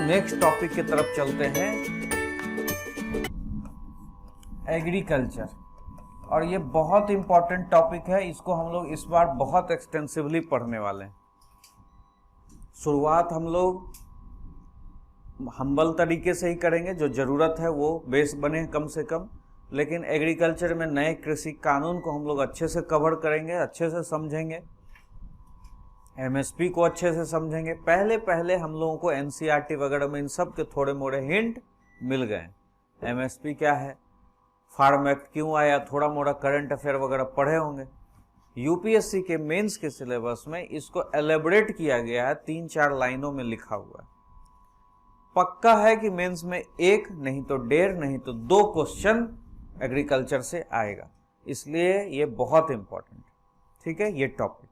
Next topic की तरफ चलते हैं, एग्रीकल्चर। और ये बहुत इंपॉर्टेंट टॉपिक है, इसको हम लोग इस बार बहुत एक्सटेंसिवली पढ़ने वाले हैं। शुरुआत हम लोग हम्बल तरीके से ही करेंगे, जो ज़रूरत है वो बेस बने कम से कम, लेकिन एग्रीकल्चर में नए कृषि कानून को हम लोग अच्छे से कवर करेंगे, अच्छे से समझेंगे, एमएसपी को अच्छे से समझेंगे। पहले पहले हम लोगों को एनसीईआरटी वगैरह में इन सब के थोड़े मोड़े हिंट मिल गए। एमएसपी क्या है, फार्म एक्ट क्यों आया, थोड़ा मोड़ा करंट अफेयर वगैरह पढ़े होंगे। यूपीएससी के मेंस के सिलेबस में इसको एलेबोरेट किया गया है, 3-4 लाइनों में लिखा हुआ है। पक्का है कि मेंस में 1 नहीं तो 1.5 नहीं तो 2 क्वेश्चन एग्रीकल्चर से आएगा, इसलिए ये बहुत इंपॉर्टेंट, ठीक है। ये टॉपिक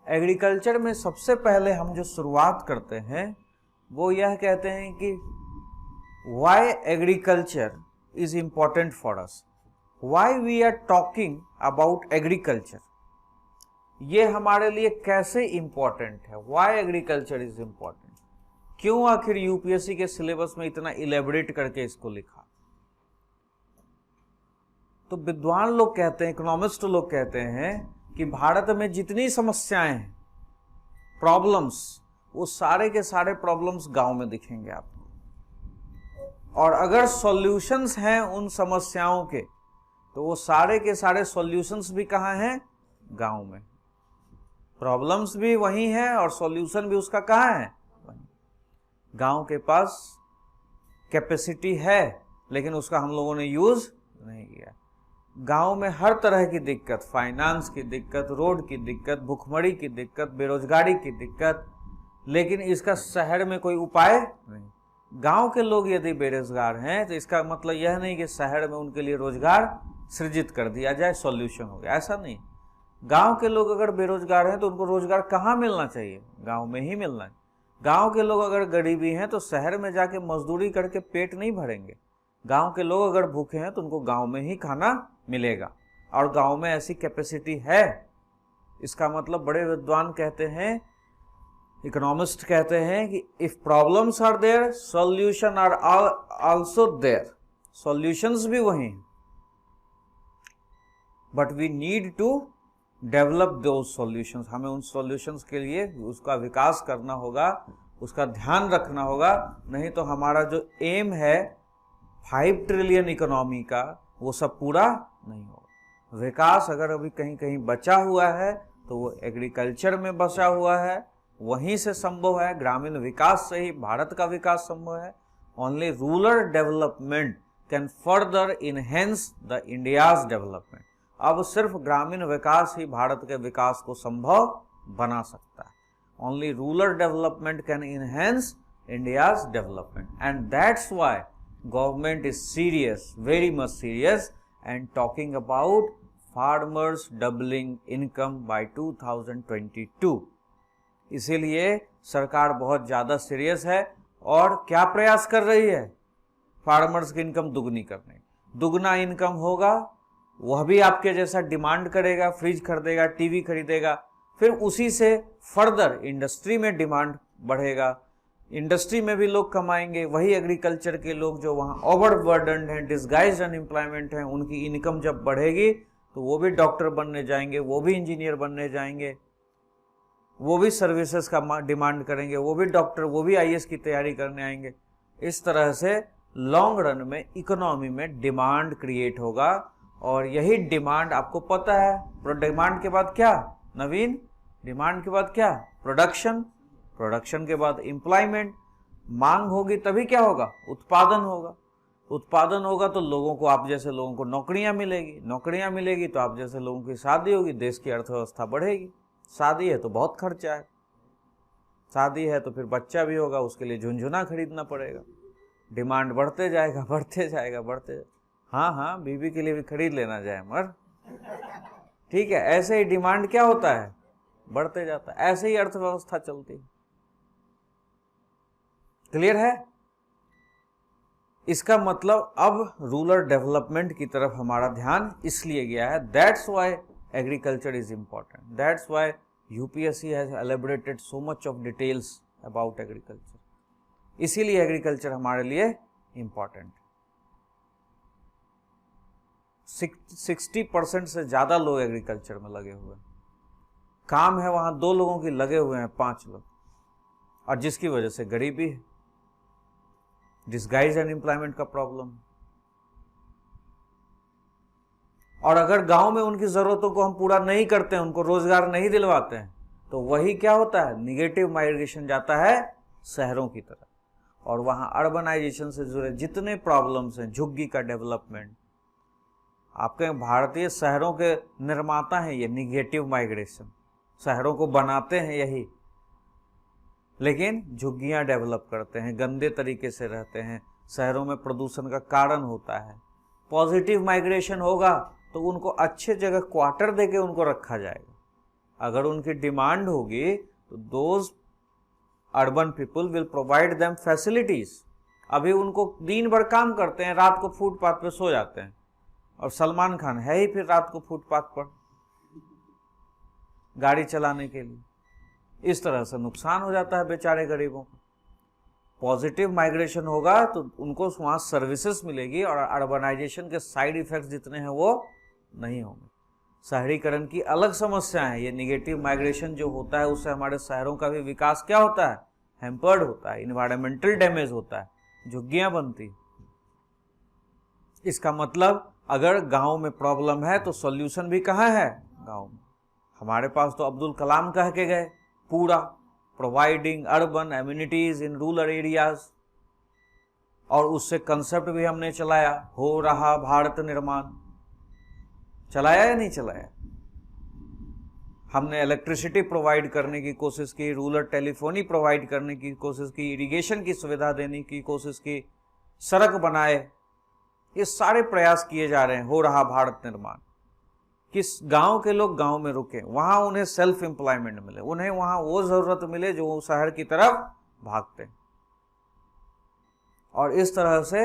एग्रीकल्चर में सबसे पहले हम जो शुरुआत करते हैं वो यह कहते हैं कि why agriculture is important for us, why we are talking about agriculture. ये हमारे लिए कैसे इंपॉर्टेंट है, व्हाई एग्रीकल्चर इज इंपॉर्टेंट, क्यों आखिर यूपीएससी के सिलेबस में इतना इलेबोरेट करके इसको लिखा। तो विद्वान लोग कहते हैं, इकोनॉमिस्ट लोग कहते हैं कि भारत में जितनी समस्याएं हैं, प्रॉब्लम्स, वो सारे के सारे प्रॉब्लम्स गांव में दिखेंगे आपको। और अगर सॉल्यूशंस हैं उन समस्याओं के, तो वो सारे के सारे सॉल्यूशंस भी कहाँ हैं, गांव में। प्रॉब्लम्स भी वही हैं और सॉल्यूशन भी उसका कहाँ है, वही। गांव के पास कैपेसिटी है, लेकिन उसका हम लोगों ने यूज नहीं किया। गांव में हर तरह की दिक्कत, फाइनेंस की दिक्कत, रोड की दिक्कत, भुखमरी की दिक्कत, बेरोजगारी की दिक्कत, लेकिन इसका शहर में कोई उपाय नहीं। गांव के लोग यदि बेरोजगार हैं तो इसका मतलब यह नहीं कि शहर में उनके लिए रोजगार सृजित कर दिया जाए, सॉल्यूशन हो गया, ऐसा नहीं। गांव के लोग अगर बेरोजगार हैं तो उनको रोजगार कहाँ मिलना चाहिए, गांव में ही मिलना है। गांव के लोग अगर गरीबी हैं तो शहर में जाके मजदूरी करके पेट नहीं भरेंगे। गांव के लोग अगर भूखे हैं तो उनको गांव में ही खाना मिलेगा, और गांव में ऐसी कैपेसिटी है। इसका मतलब बड़े विद्वान कहते हैं, इकोनॉमिस्ट कहते हैं कि if problems are there, solution are also there. Solutions भी वही हैं, but we need to develop those solutions. हमें उन सॉल्यूशंस के लिए उसका विकास करना होगा, उसका ध्यान रखना होगा, नहीं तो हमारा जो एम है 5 ट्रिलियन इकोनॉमी का, वो सब पूरा नहीं होगा। विकास अगर अभी कहीं कहीं बचा हुआ है तो वो एग्रीकल्चर में बचा हुआ है, वहीं से संभव है। ग्रामीण विकास से ही भारत का विकास संभव है। Only rural development can further enhance the India's development. अब सिर्फ ग्रामीण विकास ही भारत के विकास को संभव बना सकता है। Only rural development can enhance India's development, and that's why government is serious, very much serious, and talking about farmers doubling income by 2022। इसीलिए सरकार बहुत ज़्यादा सीरियस है और क्या प्रयास कर रही है, फार्मर्स की इनकम दुगनी करने। दुगना इनकम होगा, वह भी आपके जैसा डिमांड करेगा, फ्रिज खरीदेगा, टीवी खरीदेगा, फिर उसी से फर्दर इंडस्ट्री में डिमांड बढ़ेगा, इंडस्ट्री में भी लोग कमाएंगे। वही एग्रीकल्चर के लोग जो वहाँ ओवरबर्डन्ड हैं, डिसगाइज्ड अनएम्प्लॉयमेंट हैं, उनकी इनकम जब बढ़ेगी तो वो भी डॉक्टर बनने जाएंगे, वो भी इंजीनियर बनने जाएंगे, वो भी सर्विसेज का डिमांड करेंगे, वो भी डॉक्टर, वो भी आईएएस की तैयारी करने आएंगे। इस तरह से लॉन्ग रन में इकोनॉमी में डिमांड क्रिएट होगा, और यही डिमांड आपको पता है। डिमांड के बाद क्या नवीन, डिमांड के बाद क्या, प्रोडक्शन, प्रोडक्शन के बाद एम्प्लॉयमेंट। मांग होगी तभी क्या होगा, उत्पादन होगा। उत्पादन होगा तो लोगों को, आप जैसे लोगों को नौकरियां मिलेगी, नौकरियां मिलेगी तो आप जैसे लोगों की शादी होगी, देश की अर्थव्यवस्था बढ़ेगी। शादी है तो बहुत खर्चा है, शादी है तो फिर बच्चा भी होगा, उसके लिए झुनझुना खरीदना पड़ेगा। डिमांड बढ़ते जाएगा, बढ़ते जाएगा, बढ़ते जाएगा। हाँ हाँ, बीवी के लिए भी खरीद लेना जाए मर, ठीक है। ऐसे ही डिमांड क्या होता है, बढ़ते जाता है, ऐसे ही अर्थव्यवस्था चलती है। क्लियर है? इसका मतलब अब रूरल डेवलपमेंट की तरफ हमारा ध्यान इसलिए गया है। That's why agriculture is important, that's why UPSC has elaborated so much of details about agriculture. इसीलिए एग्रीकल्चर हमारे लिए इंपॉर्टेंट। 60% से ज्यादा लोग एग्रीकल्चर में लगे हुए हैं। काम है वहां 2 लोगों की, लगे हुए हैं 5 लोग, और जिसकी वजह से गरीबी है, डिसगाइज अनएम्प्लॉयमेंट का प्रॉब्लम। और अगर गांव में उनकी जरूरतों को हम पूरा नहीं करते हैं, उनको रोजगार नहीं दिलवाते हैं, तो वही क्या होता है, निगेटिव माइग्रेशन जाता है शहरों की तरफ, और वहां अर्बनाइजेशन से जुड़े जितने प्रॉब्लम्स हैं, झुग्गी का डेवलपमेंट, आपके भारतीय शहरों के निर्माता हैं ये निगेटिव माइग्रेशन, शहरों को बनाते हैं यही, लेकिन झुग्गियां डेवलप करते हैं, गंदे तरीके से रहते हैं, शहरों में प्रदूषण का कारण होता है। पॉजिटिव माइग्रेशन होगा तो उनको अच्छे जगह क्वार्टर देके उनको रखा जाएगा। अगर उनकी डिमांड होगी तो those urban people will provide them facilities. अभी उनको दिन भर काम करते हैं, रात को फुटपाथ पे सो जाते हैं, और सलमान खान है ही फिर रात को फुटपाथ पर गाड़ी चलाने के लिए। इस तरह से नुकसान हो जाता है बेचारे गरीबों को। पॉजिटिव माइग्रेशन होगा तो उनको वहां सर्विसेज मिलेगी, और अर्बनाइजेशन के साइड इफेक्ट्स जितने हैं वो नहीं होंगे। शहरीकरण की अलग समस्या है, ये निगेटिव माइग्रेशन जो होता है उससे हमारे शहरों का भी विकास क्या होता है, हैम्पर्ड होता है, इन्वायरमेंटल डैमेज होता है, झुग्गियां बनती। इसका मतलब अगर गांव में प्रॉब्लम है तो सॉल्यूशन भी कहाँ है, गांव में। हमारे पास तो अब्दुल कलाम कह के गए पूरा, providing urban amenities in rural areas, और उससे कंसेप्ट भी हमने चलाया, हो रहा भारत निर्माण। चलाया या नहीं चलाया? हमने इलेक्ट्रिसिटी प्रोवाइड करने की कोशिश की, रूरल टेलीफोनी प्रोवाइड करने की कोशिश की, इरिगेशन की सुविधा देने की कोशिश की, सड़क बनाए, ये सारे प्रयास किए जा रहे हैं। हो रहा भारत निर्माण, किस गांव के लोग गांव में रुके, वहां उन्हें सेल्फ एम्प्लॉयमेंट मिले, उन्हें वहां वो जरूरत मिले जो वो शहर की तरफ भागते हैं, और इस तरह से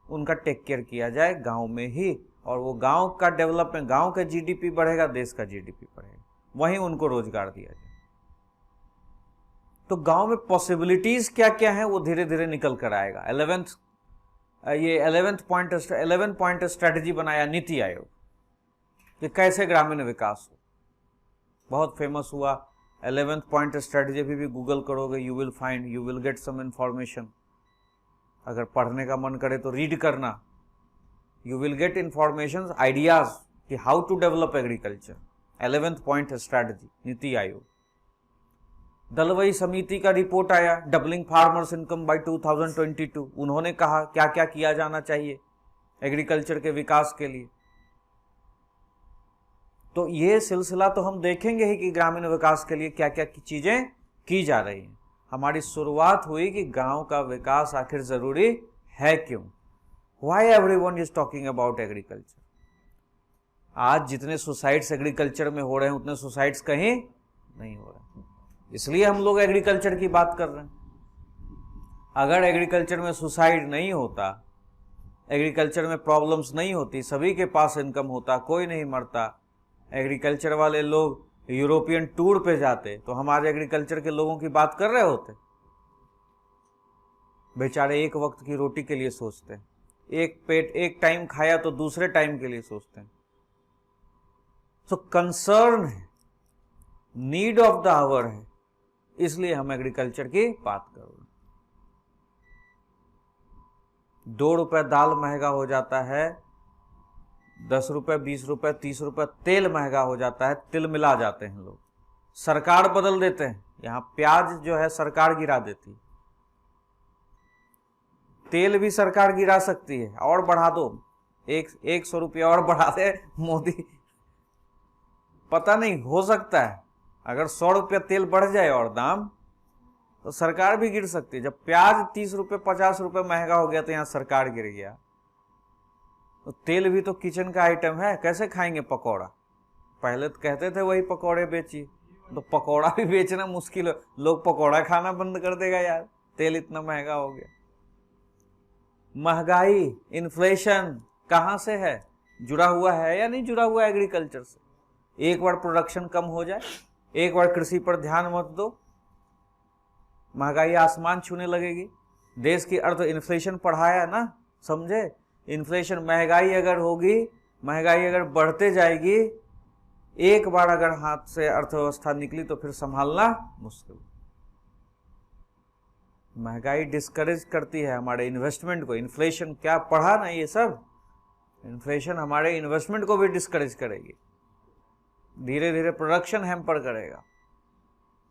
उनका टेक केयर किया जाए गांव में ही, और वो गांव का डेवलपमेंट, गांव का जीडीपी बढ़ेगा, देश का जीडीपी बढ़ेगा, वहीं उनको रोजगार दिया जाए। तो गांव में पॉसिबिलिटीज क्या क्या है वो धीरे धीरे निकल कर आएगा। 11 पॉइंट स्ट्रेटेजी बनाया नीति आयोग कि कैसे ग्रामीण विकास हो, बहुत फेमस हुआ 11 पॉइंट स्ट्रेटेजी। अभी भी गूगल करोगे you will get some information. अगर पढ़ने का मन करे तो रीड करना, you will get information, ideas कि how to develop agriculture. 11 point strategy NITI Aayog. Dalvi समिति का रिपोर्ट आया, डबलिंग फार्मर्स इनकम बाय 2022। उन्होंने कहा क्या क्या किया जाना चाहिए एग्रीकल्चर के विकास के लिए। तो ये सिलसिला तो हम देखेंगे ही कि ग्रामीण विकास के लिए क्या क्या चीजें की जा रही हैं। हमारी शुरुआत हुई कि गांव का विकास आखिर जरूरी है क्यों, why everyone is talking about agriculture. आज जितने सुसाइड्स एग्रीकल्चर में हो रहे हैं उतने सुसाइड्स कहीं नहीं हो रहे, इसलिए हम लोग एग्रीकल्चर की बात कर रहे हैं। अगर एग्रीकल्चर में सुसाइड नहीं होता, एग्रीकल्चर में प्रॉब्लम्स नहीं होती, सभी के पास इनकम होता, कोई नहीं मरता, एग्रीकल्चर वाले लोग यूरोपियन टूर पे जाते, तो हमारे एग्रीकल्चर के लोगों की बात कर रहे होते। बेचारे एक वक्त की रोटी के लिए सोचते हैं, एक टाइम खाया तो दूसरे टाइम के लिए सोचते हैं। तो कंसर्न है, नीड ऑफ द आवर है, इसलिए हम एग्रीकल्चर की बात कर रहे हैं। 2 रुपए दाल महंगा हो जाता है, 10 रुपए 20 रुपए 30 रुपए तेल महंगा हो जाता है, तिल मिला जाते हैं लोग, सरकार बदल देते हैं। यहां प्याज जो है सरकार गिरा देती, तेल भी सरकार गिरा सकती है, और बढ़ा दो, 100 रुपया और बढ़ा दे मोदी, पता नहीं, हो सकता है अगर 100 रुपया तेल बढ़ जाए और दाम, तो सरकार भी गिर सकती है। जब प्याज 30 रुपये 50 रुपये महंगा हो गया तो यहाँ सरकार गिर गया। तो तेल भी तो किचन का आइटम है, कैसे खाएंगे पकौड़ा। पहले तो कहते थे वही पकौड़े बेचिए, तो पकौड़ा भी बेचना मुश्किल है, लोग पकौड़ा खाना बंद कर देगा यार, तेल इतना महंगा हो गया। महंगाई, इन्फ्लेशन कहां से है, जुड़ा हुआ है या नहीं जुड़ा हुआ एग्रीकल्चर से। एक बार प्रोडक्शन कम हो जाए, एक बार कृषि पर ध्यान मत दो, महंगाई आसमान छूने लगेगी। देश की अर्थ इन्फ्लेशन पढ़ाया ना, समझे? इन्फ्लेशन, महंगाई अगर होगी, महंगाई अगर बढ़ते जाएगी, एक बार अगर हाथ से अर्थव्यवस्था निकली तो फिर संभालना मुश्किल। महंगाई डिस्करेज करती है हमारे इन्वेस्टमेंट को। इन्फ्लेशन क्या पढ़ा ना ये सब, इन्फ्लेशन हमारे इन्वेस्टमेंट को भी डिस्करेज करेगी, धीरे धीरे प्रोडक्शन हैम्पर करेगा।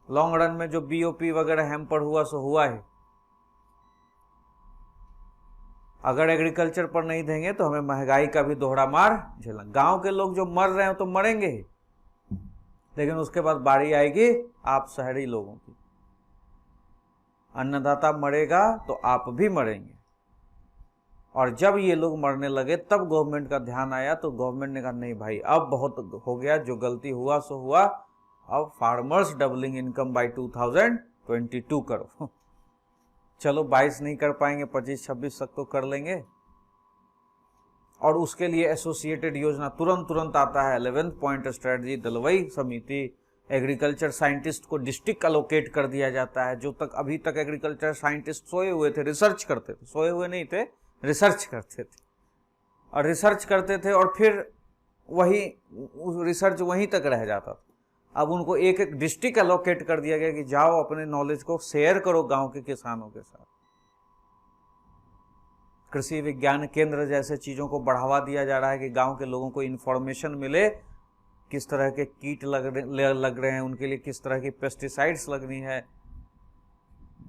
लॉन्ग रन में जो बीओपी वगैरह हैम्पर हुआ सो हुआ है। अगर एग्रीकल्चर पर नहीं देंगे तो हमें महंगाई का भी दोहरा मार झेलना। गांव के लोग जो मर रहे हैं तो मरेंगे ही, लेकिन उसके बाद बारी आएगी आप शहरी लोगों की। अन्नदाता मरेगा तो आप भी मरेंगे। और जब ये लोग मरने लगे तब गवर्नमेंट का ध्यान आया, तो गवर्नमेंट ने कहा नहीं भाई अब बहुत हो गया, जो गलती हुआ सो हुआ, अब फार्मर्स डबलिंग इनकम बाय 2022 करो। चलो 22 नहीं कर पाएंगे, 25-26 तक तो कर लेंगे। और उसके लिए एसोसिएटेड योजना तुरंत आता है। 11th पॉइंट स्ट्रेटजी, दलवई समिति, एग्रीकल्चर साइंटिस्ट को डिस्ट्रिक्ट अलोकेट कर दिया जाता है। जो तक अभी तक एग्रीकल्चर साइंटिस्ट सोए हुए थे, रिसर्च करते थे, सोए हुए नहीं थे, रिसर्च करते थे, और रिसर्च करते थे और फिर वही रिसर्च वहीं तक रह जाता था। अब उनको एक एक डिस्ट्रिक्ट एलोकेट कर दिया गया कि जाओ अपने नॉलेज को शेयर करो गांव के किसानों के साथ। कृषि विज्ञान केंद्र जैसे चीज़ों को बढ़ावा दिया जा रहा है कि गांव के लोगों को इन्फॉर्मेशन मिले, किस तरह के कीट लग रहे हैं, उनके लिए किस तरह की पेस्टिसाइड्स लगनी है,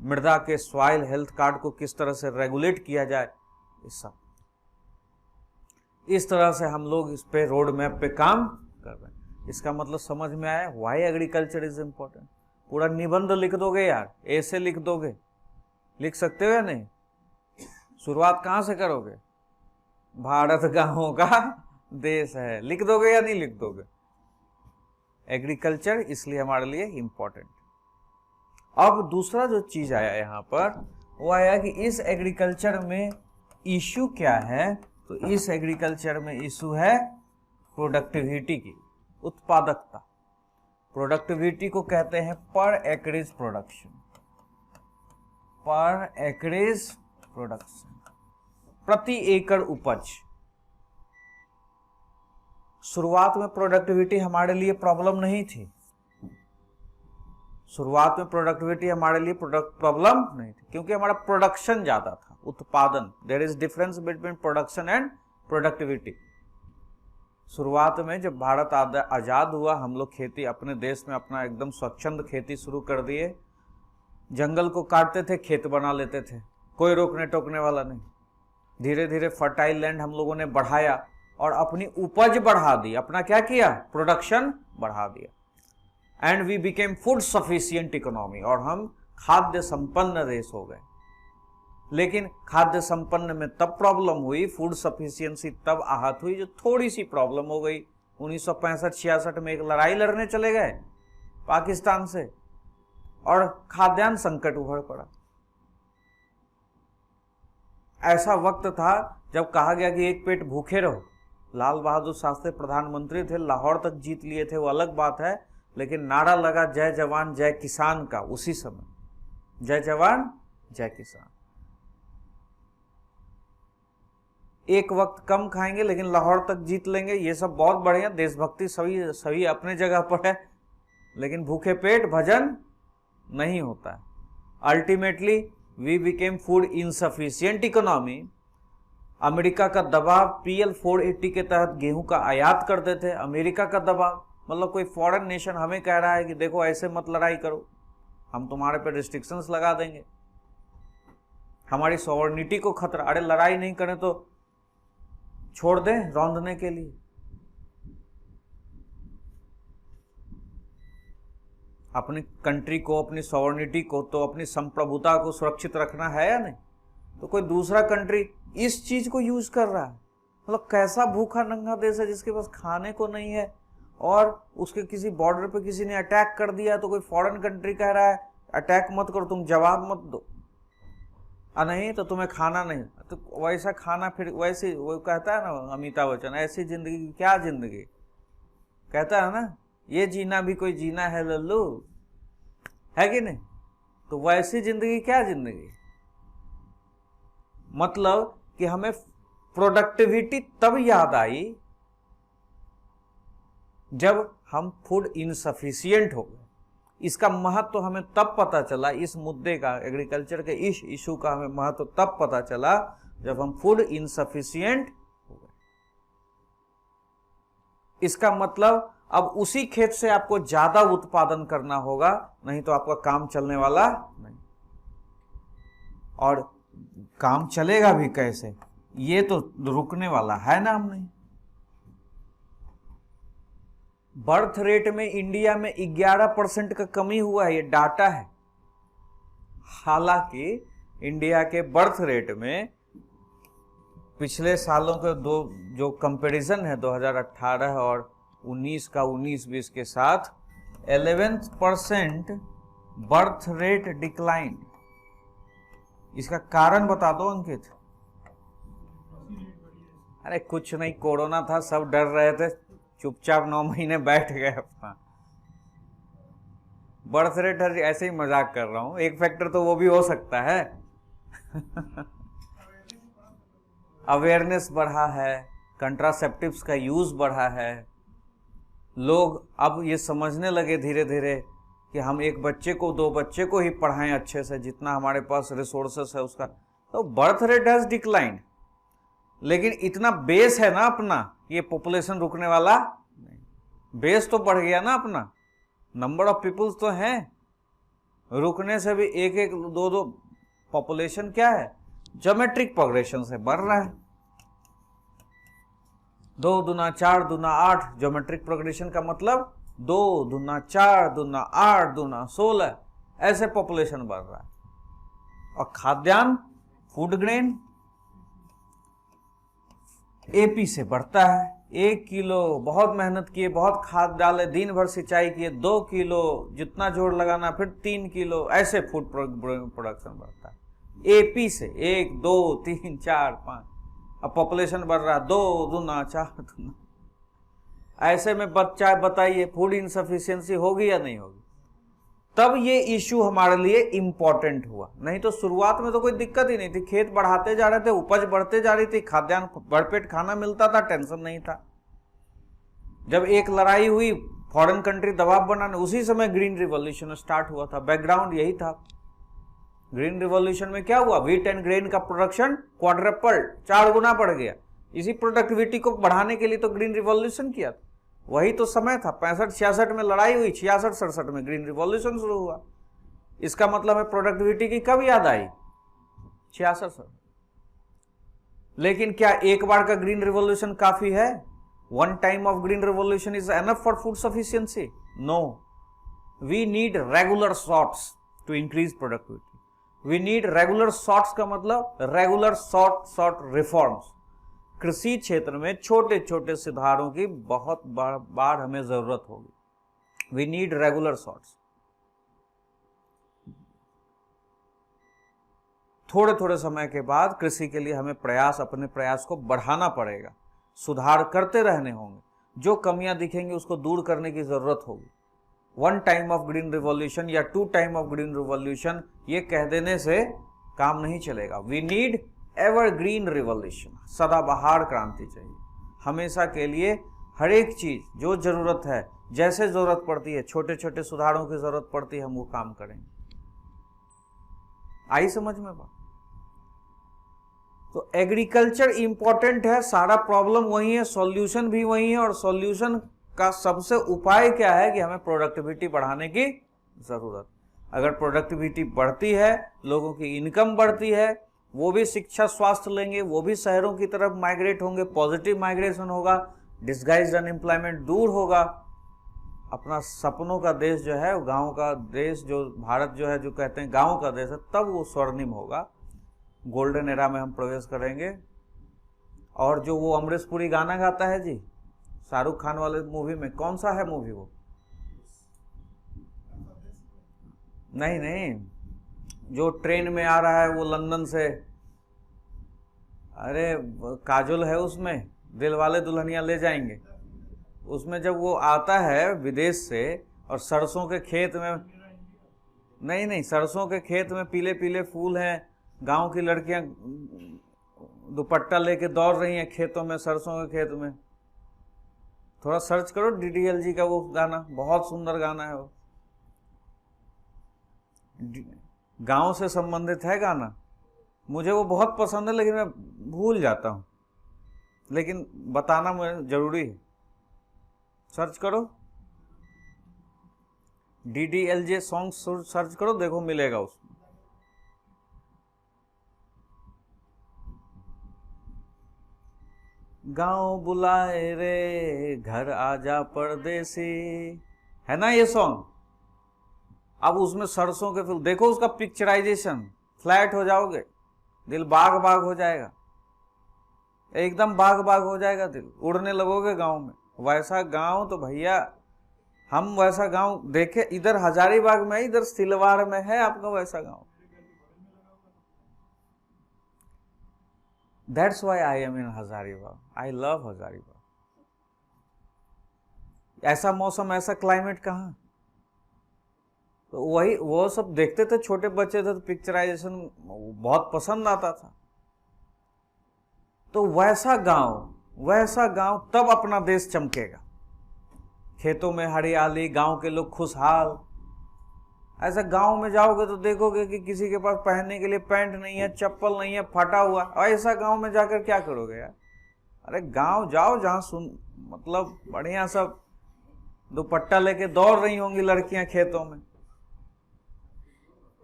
मृदा के सॉइल हेल्थ कार्ड को किस तरह से रेगुलेट किया जाए। इस तरह से हम लोग इस पे रोड मैप पे काम कर रहे हैं। इसका मतलब समझ में आया व्हाई एग्रीकल्चर इज इम्पोर्टेंट। पूरा निबंध लिख दोगे यार, ऐसे लिख दोगे, लिख सकते हो या नहीं? शुरुआत कहाँ से करोगे? भारत गांवों का देश है, लिख दोगे या नहीं लिख दोगे? एग्रीकल्चर इसलिए हमारे लिए इंपॉर्टेंट। अब दूसरा जो चीज आया यहाँ पर वो आया कि इस एग्रीकल्चर में इशू क्या है। तो इस एग्रीकल्चर में इशू है प्रोडक्टिविटी की, उत्पादकता। प्रोडक्टिविटी को कहते हैं पर एकरेज प्रोडक्शन, पर एकरेज प्रोडक्शन, प्रति एकड़ उपज। शुरुआत में प्रोडक्टिविटी हमारे लिए प्रॉब्लम नहीं थी, शुरुआत में प्रोडक्टिविटी हमारे लिए प्रॉब्लम नहीं थी, क्योंकि हमारा प्रोडक्शन ज्यादा था, उत्पादन। There is difference between production and productivity. शुरुआत में जब भारत आजाद हुआ, हम लोग खेती अपने देश में अपना एकदम स्वच्छंद खेती शुरू कर दिए। जंगल को काटते थे, खेत बना लेते थे, कोई रोकने टोकने वाला नहीं। धीरे धीरे फर्टाइल लैंड हम लोगों ने बढ़ाया और अपनी उपज बढ़ा दी। अपना क्या किया? प्रोडक्शन बढ़ा दिया। And we became food sufficient economy, और हम खाद्य संपन्न देश हो गए। लेकिन खाद्य संपन्न में तब प्रॉब्लम हुई, फूड सफिशिएंसी तब आहत हुई जो थोड़ी सी प्रॉब्लम हो गई। 1965-66 में एक लड़ाई लड़ने चले गए पाकिस्तान से और खाद्यान्न संकट उभर पड़ा। ऐसा वक्त था जब कहा गया कि एक पेट भूखे रहो। लाल बहादुर शास्त्री प्रधानमंत्री थे, लाहौर तक जीत लिए थे, वो अलग बात है, लेकिन नारा लगा जय जवान जय किसान का उसी समय। जय जवान जय किसान। एक वक्त कम खाएंगे लेकिन लाहौर तक जीत लेंगे, ये सब बहुत बढ़िया, देशभक्ति सभी अपने जगह पर है, लेकिन भूखे पेट भजन नहीं होता है। Ultimately we became food insufficient economy. America का दबाव, PL 480 के तहत गेहूं का आयात करते थे। अमेरिका का दबाव मतलब कोई फॉरेन नेशन हमें कह रहा है कि देखो ऐसे मत लड़ाई करो, हम तुम्हारे पे रिस्ट्रिक्शंस लगा देंगे, हमारी सॉवरेनिटी को खतरा। अरे लड़ाई नहीं करें तो छोड़ दें रौंदने के लिए। अपनी कंट्री को, अपनी सॉवरेनिटी को, तो अपनी संप्रभुता को सुरक्षित रखना है या नहीं? तो कोई दूसरा कंट्री इस चीज को यूज कर रहा है। मतलब कैसा भूखा नंगा देश है जिसके पास खाने को नहीं है, और उसके किसी बॉर्डर पे किसी ने अटैक कर दिया तो कोई फॉरेन कंट्री कह रहा है अटैक मत करो, तुम जवाब मत दो, नहीं तो तुम्हें खाना नहीं। तो वैसा खाना फिर वैसे, वो कहता है ना अमिताभ बच्चन, ऐसी जिंदगी क्या जिंदगी, कहता है ना ये जीना भी कोई जीना है लल्लू, है कि नहीं? तो वैसी जिंदगी क्या जिंदगी? मतलब कि हमें प्रोडक्टिविटी तब याद आई जब हम फूड इनसफिशियंट हो गए। इसका महत्व हमें तब पता चला, इस मुद्दे का, एग्रीकल्चर के इस इशू का हमें महत्व तब पता चला जब हम फूड इनसफिशियंट हो गए। इसका मतलब अब उसी खेत से आपको ज्यादा उत्पादन करना होगा, नहीं तो आपका काम चलने वाला नहीं। और काम चलेगा भी कैसे, ये तो रुकने वाला है ना हम नहीं। बर्थ रेट में इंडिया में 11% का कमी हुआ है, ये डाटा है। हालांकि इंडिया के बर्थ रेट में पिछले सालों के दो जो कंपैरिजन है 2018 और 19 का 19-20 के साथ 11% बर्थ रेट डिक्लाइन। इसका कारण बता दो अंकित। अरे कुछ नहीं, कोरोना था, सब डर रहे थे, चुपचाप 9 महीने बैठ गए अपना। बर्थ रेट ऐसे ही मजाक कर रहा हूं, एक फैक्टर तो वो भी हो सकता है। अवेयरनेस बढ़ा है, कंट्रासेप्टिव्स का यूज बढ़ा है, लोग अब ये समझने लगे धीरे धीरे कि हम एक बच्चे को 2 बच्चे को ही पढ़ाएं अच्छे से, जितना हमारे पास रिसोर्सेस है उसका। तो बर्थ रेट हैज डिक्लाइंड, लेकिन इतना बेस है ना अपना, ये पॉपुलेशन रुकने वाला नहीं। बेस तो बढ़ गया ना अपना, नंबर ऑफ पीपुल्स तो हैं, रुकने से भी 1-1, 2-2 पॉपुलेशन क्या है, ज्योमेट्रिक प्रोग्रेशन से बढ़ रहा है। 2 दूना 4 दूना 8, ज्योमेट्रिक प्रोग्रेशन का मतलब 2 दूना 4 दूना 8 दूना 16, ऐसे पॉपुलेशन बढ़ रहा है। और खाद्यान्न, फूड ग्रेन एपी से बढ़ता है। 1 किलो बहुत मेहनत किए, बहुत खाद डाले, दिन भर सिंचाई किए, 2 किलो, जितना जोड़ लगाना फिर 3 किलो, ऐसे फूड प्रोडक्शन बढ़ता है एपी से। 1 2 3 4 5, अब पॉपुलेशन बढ़ रहा है, 2 दूना 4 दूना, ऐसे में बच्चा बताइए फूड इनसफिशियंसी होगी या नहीं होगी। तब ये इश्यू हमारे लिए इंपॉर्टेंट हुआ, नहीं तो शुरुआत में तो कोई दिक्कत ही नहीं थी, खेत बढ़ाते जा रहे थे, उपज बढ़ते जा रही थी, खाद्यान्न भरपेट खाना मिलता था, टेंशन नहीं था। जब एक लड़ाई हुई, फॉरेन कंट्री दबाव बनाने, उसी समय ग्रीन रिवॉल्यूशन स्टार्ट हुआ था, बैकग्राउंड यही था। ग्रीन रिवॉल्यूशन में क्या हुआ, व्हीट एंड ग्रेन का प्रोडक्शन क्वाड्रपल, 4 गुना बढ़ गया। इसी प्रोडक्टिविटी को बढ़ाने के लिए तो ग्रीन रिवॉल्यूशन किया था, वही तो समय था। 65-66 में लड़ाई हुई, 66-67 में ग्रीन रिवॉल्यूशन शुरू हुआ। इसका मतलब है प्रोडक्टिविटी की कब याद आई, 66। लेकिन क्या एक बार का ग्रीन रिवॉल्यूशन काफी है? One time of green revolution is enough for food sufficiency? No, we need regular shots to increase productivity. We need regular shots का मतलब रेगुलर शॉर्ट रिफॉर्म्स। कृषि क्षेत्र में छोटे छोटे सुधारों की बहुत बार हमें जरूरत होगी। We need regular shots. थोड़े थोड़े समय के बाद कृषि के लिए हमें अपने प्रयास को बढ़ाना पड़ेगा, सुधार करते रहने होंगे, जो कमियां दिखेंगी उसको दूर करने की जरूरत होगी। 1 टाइम ऑफ ग्रीन रिवॉल्यूशन या 2 टाइम ऑफ ग्रीन रिवॉल्यूशन ये कह देने से काम नहीं चलेगा। वी नीड एवरग्रीन रिवॉल्यूशन, सदाबहार क्रांति चाहिए। हमेशा के लिए हर एक चीज जो जरूरत है, जैसे जरूरत पड़ती है, छोटे छोटे सुधारों की जरूरत पड़ती है, हम वो काम करेंगे। आई समझ में बात? तो एग्रीकल्चर इंपॉर्टेंट है, सारा प्रॉब्लम वही है, सॉल्यूशन भी वही है। और सॉल्यूशन का सबसे उपाय क्या है कि हमें प्रोडक्टिविटी बढ़ाने की जरूरत। अगर प्रोडक्टिविटी बढ़ती है, लोगों की इनकम बढ़ती है, वो भी शिक्षा स्वास्थ्य लेंगे, वो भी शहरों की तरफ माइग्रेट होंगे, पॉजिटिव माइग्रेशन होगा, डिस्गाइज्ड अनएम्प्लॉयमेंट दूर होगा। अपना सपनों का देश जो है, गांव का देश, जो भारत जो है, जो कहते हैं गांव का देश है, तब वो स्वर्णिम होगा। गोल्डन एरा में हम प्रवेश करेंगे। और जो वो अमरीश पुरी गाना गाता है जी, शाहरुख खान वाले मूवी में, कौन सा है मूवी वो? नहीं, जो ट्रेन में आ रहा है वो लंदन से, अरे काजोल है उसमें, दिल वाले दुल्हनिया ले जाएंगे। उसमें जब वो आता है विदेश से और सरसों के खेत में, नहीं सरसों के खेत में पीले पीले फूल हैं, गांव की लड़कियां दुपट्टा लेके दौड़ रही हैं खेतों में, सरसों के खेत में। थोड़ा सर्च करो DDLG का वो गाना, बहुत सुंदर गाना है वो। गांव से संबंधित है गाना, मुझे वो बहुत पसंद है लेकिन मैं भूल जाता हूं, लेकिन बताना मुझे जरूरी है। सर्च करो DDLJ सॉन्ग, सर्च करो, देखो मिलेगा उसमें। गांव बुलाए रे घर आजा परदेसी, है ना ये सॉन्ग। अब उसमें सरसों के फूल देखो, उसका पिक्चराइजेशन, फ्लैट हो जाओगे, दिल बाग बाग हो जाएगा, एकदम बाग बाग हो जाएगा, दिल उड़ने लगोगे गांव में। वैसा गांव तो भैया, हम वैसा गांव देखे, इधर हजारीबाग में, इधर सिलवाड़ में है आपका वैसा गांव। That's why I am in Hazaribagh, I love Hazaribagh. ऐसा मौसम, ऐसा क्लाइमेट कहाँ। तो वही वो सब देखते थे, छोटे बच्चे थे तो पिक्चराइजेशन बहुत पसंद आता था। तो वैसा गांव तब अपना देश चमकेगा। खेतों में हरियाली, गांव के लोग खुशहाल। ऐसा गांव में जाओगे तो देखोगे कि किसी के पास पहनने के लिए पैंट नहीं है, चप्पल नहीं है, फटा हुआ। और ऐसा गांव में जाकर क्या करोगे यार। अरे गांव जाओ जहां मतलब बढ़िया सब दुपट्टा लेके दौड़ रही होंगी लड़कियां खेतों में,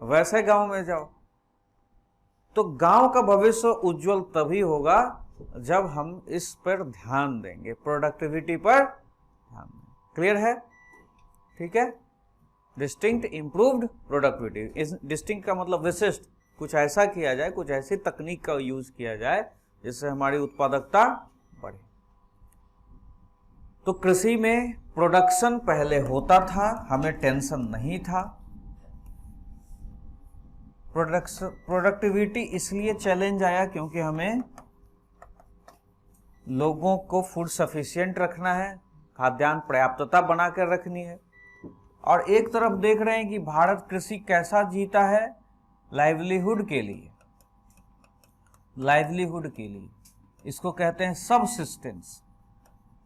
वैसे गांव में जाओ। तो गांव का भविष्य उज्जवल तभी होगा जब हम इस पर ध्यान देंगे, प्रोडक्टिविटी पर ध्यान देंगे। क्लियर है, ठीक है। डिस्टिंक्ट इंप्रूव्ड प्रोडक्टिविटी, इस डिस्टिंक्ट का मतलब विशिष्ट, कुछ ऐसा किया जाए, कुछ ऐसी तकनीक का यूज किया जाए जिससे हमारी उत्पादकता बढ़े। तो कृषि में प्रोडक्शन पहले होता था, हमें टेंशन नहीं था। प्रोडक्टिविटी इसलिए चैलेंज आया क्योंकि हमें लोगों को फूड सफिशिएंट रखना है, खाद्यान्न पर्याप्तता बनाकर रखनी है। और एक तरफ देख रहे हैं कि भारत कृषि कैसा जीता है, लाइवलीहुड के लिए, लाइवलीहुड के लिए, इसको कहते हैं सबसिस्टेंस,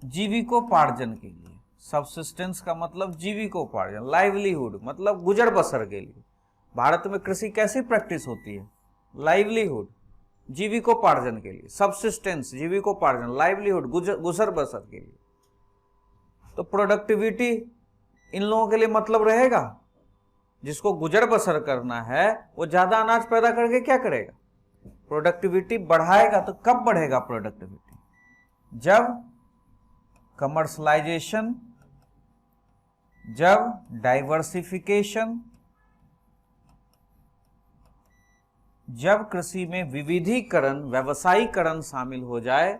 जीविकोपार्जन के लिए। सबसिस्टेंस का मतलब जीविकोपार्जन, लाइवलीहुड मतलब गुजर बसर के लिए। भारत में कृषि कैसी प्रैक्टिस होती है, लाइवलीहुड, जीविकोपार्जन के लिए, सबसिस्टेंस जीविकोपार्जन, लाइवलीहुड गुजर बसर के लिए। तो प्रोडक्टिविटी इन लोगों के लिए मतलब रहेगा, जिसको गुजर बसर करना है वो ज्यादा अनाज पैदा करके क्या करेगा, प्रोडक्टिविटी बढ़ाएगा। तो कब बढ़ेगा प्रोडक्टिविटी, जब कमर्शलाइजेशन, जब डाइवर्सिफिकेशन, जब कृषि में विविधीकरण, व्यवसायीकरण शामिल हो जाए,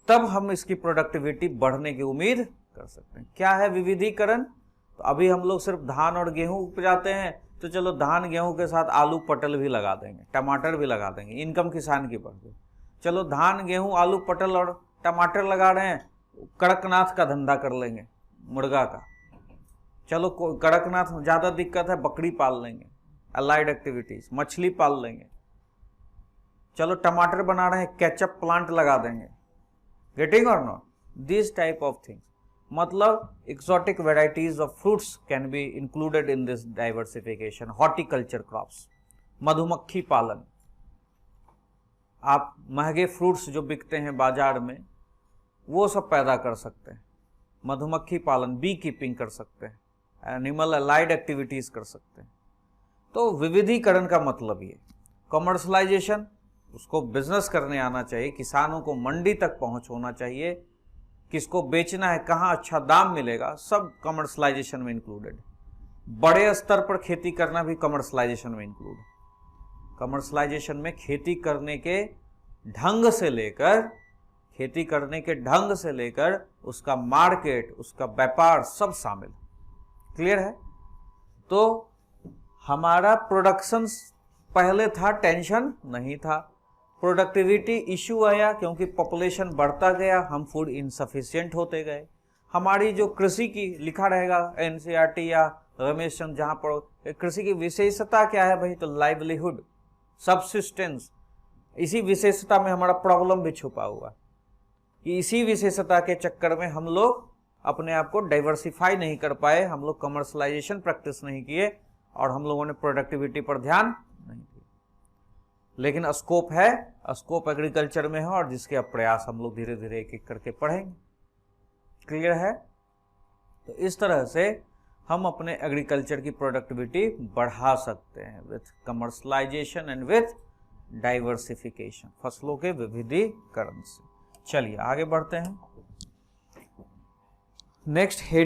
तब हम इसकी प्रोडक्टिविटी बढ़ने की उम्मीद कर सकते हैं। क्या है विविधीकरण, तो अभी हम लोग सिर्फ धान और गेहूं उपजाते हैं, तो चलो धान गेहूं के साथ आलू पटल भी लगा देंगे, टमाटर भी लगा देंगे, इनकम किसान की बढ़ गई। चलो धान गेहूं आलू पटल और टमाटर लगा रहे हैं, कड़कनाथ का धंधा कर लेंगे, मुर्गा का। चलो कड़कनाथ ज्यादा दिक्कत है, बकरी पाल लेंगे, अलाइड एक्टिविटीज, मछली पाल लेंगे। चलो टमाटर बना रहे हैं, केचप प्लांट लगा देंगे। Getting or not, this type of things. मतलब exotic varieties of fruits can be included in this diversification. Horticulture crops, मधुमक्खी पालन, आप महंगे फ्रूट्स जो बिकते हैं बाजार में वो सब पैदा कर सकते हैं। मधुमक्खी पालन, बी कीपिंग कर सकते हैं, एनिमल अलाइड एक्टिविटीज कर सकते हैं। तो विविधीकरण का मतलब ये, कमर्शलाइजेशन, उसको बिजनेस करने आना चाहिए, किसानों को मंडी तक पहुंच होना चाहिए, किसको बेचना है, कहाँ अच्छा दाम मिलेगा, सब कमर्शलाइजेशन में इंक्लूडेड। बड़े स्तर पर खेती करना भी कमर्शलाइजेशन में इंक्लूड। कमर्शलाइजेशन में खेती करने के ढंग से लेकर उसका मार्केट, उसका व्यापार सब शामिल। क्लियर है। तो हमारा प्रोडक्शन पहले था, टेंशन नहीं था। प्रोडक्टिविटी इशू आया क्योंकि पॉपुलेशन बढ़ता गया, हम फूड इनसफिशिएंट होते गए। हमारी जो कृषि की, लिखा रहेगा एनसीईआरटी या रमेश चंद जहां पढ़ो, कृषि की विशेषता क्या है भाई, तो लाइवलीहुड, सबसिस्टेंस, इसी विशेषता में हमारा प्रॉब्लम भी छुपा हुआ कि इसी विशेषता के चक्कर में हम लोग अपने आप को डाइवर्सिफाई नहीं कर पाए, हम लोग कमर्शलाइजेशन प्रैक्टिस नहीं किए और हम लोगों ने प्रोडक्टिविटी पर ध्यान नहीं दिया। लेकिन स्कोप है, स्कोप एग्रीकल्चर में है और जिसके अब प्रयास हम लोग धीरे धीरे एक एक करके पढ़ेंगे। क्लियर है? तो इस तरह से हम अपने एग्रीकल्चर की प्रोडक्टिविटी बढ़ा सकते हैं with commercialisation and with diversification, फसलों के विविधीकरण से। चलिए आगे बढ़ते हैं। Next head